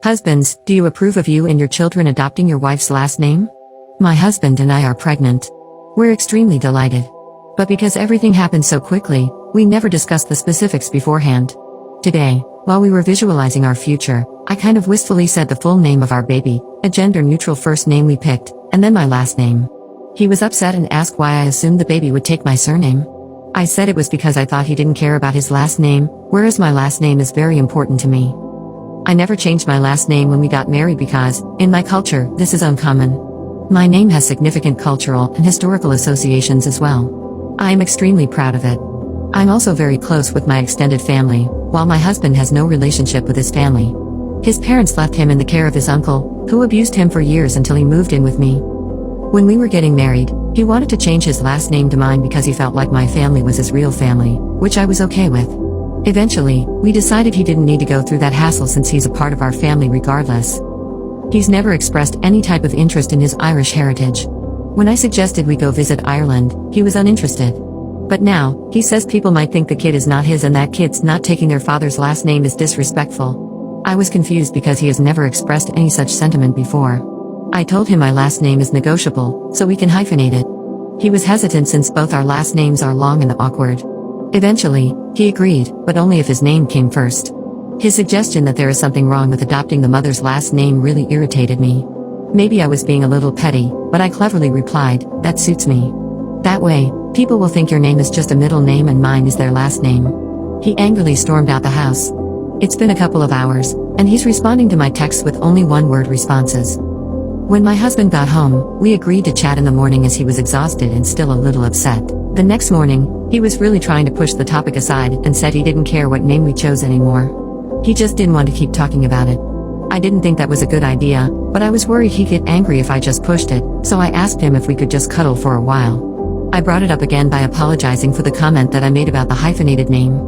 Husbands, do you approve of you and your children adopting your wife's last name? My husband and I are pregnant. We're extremely delighted. But because everything happened so quickly, we never discussed the specifics beforehand. Today, while we were visualizing our future, I kind of wistfully said the full name of our baby, a gender-neutral first name we picked, and then my last name. He was upset and asked why I assumed the baby would take my surname. I said it was because I thought he didn't care about his last name, whereas my last name is very important to me. I never changed my last name when we got married because, in my culture, this is uncommon. My name has significant cultural and historical associations as well. I am extremely proud of it. I'm also very close with my extended family, while my husband has no relationship with his family. His parents left him in the care of his uncle, who abused him for years until he moved in with me. When we were getting married, he wanted to change his last name to mine because he felt like my family was his real family, which I was okay with. Eventually, we decided he didn't need to go through that hassle since he's a part of our family regardless. He's never expressed any type of interest in his Irish heritage. When I suggested we go visit Ireland, he was uninterested. But now, he says people might think the kid is not his and that kids not taking their father's last name is disrespectful. I was confused because he has never expressed any such sentiment before. I told him my last name is negotiable, so we can hyphenate it. He was hesitant since both our last names are long and awkward. Eventually, he agreed, but only if his name came first. His suggestion that there is something wrong with adopting the mother's last name really irritated me. Maybe I was being a little petty, but I cleverly replied, "That suits me. That way, people will think your name is just a middle name and mine is their last name." He angrily stormed out the house. It's been a couple of hours, and he's responding to my texts with only one-word responses. When my husband got home, we agreed to chat in the morning as he was exhausted and still a little upset. The next morning, he was really trying to push the topic aside and said he didn't care what name we chose anymore. He just didn't want to keep talking about it. I didn't think that was a good idea, but I was worried he'd get angry if I just pushed it, so I asked him if we could just cuddle for a while. I brought it up again by apologizing for the comment that I made about the hyphenated name.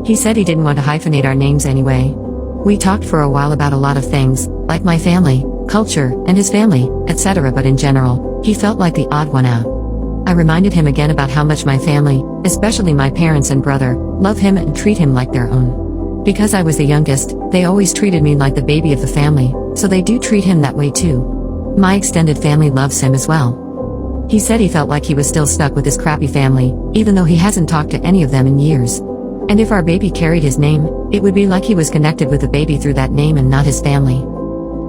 He said he didn't want to hyphenate our names anyway. We talked for a while about a lot of things, like my family, culture, and his family, etc., but in general, he felt like the odd one out. I reminded him again about how much my family, especially my parents and brother, love him and treat him like their own. Because I was the youngest, they always treated me like the baby of the family, so they do treat him that way too. My extended family loves him as well. He said he felt like he was still stuck with his crappy family, even though he hasn't talked to any of them in years. And if our baby carried his name, it would be like he was connected with the baby through that name and not his family.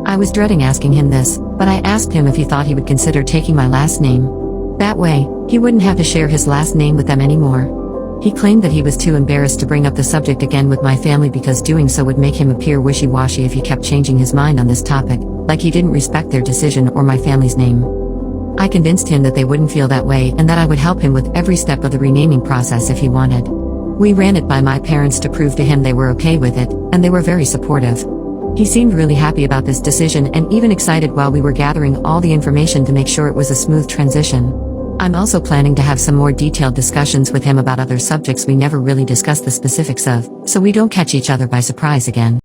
I was dreading asking him this, but I asked him if he thought he would consider taking my last name. That way, he wouldn't have to share his last name with them anymore. He claimed that he was too embarrassed to bring up the subject again with my family because doing so would make him appear wishy-washy if he kept changing his mind on this topic, like he didn't respect their decision or my family's name. I convinced him that they wouldn't feel that way and that I would help him with every step of the renaming process if he wanted. We ran it by my parents to prove to him they were okay with it, and they were very supportive. He seemed really happy about this decision and even excited while we were gathering all the information to make sure it was a smooth transition. I'm also planning to have some more detailed discussions with him about other subjects we never really discussed the specifics of, so we don't catch each other by surprise again.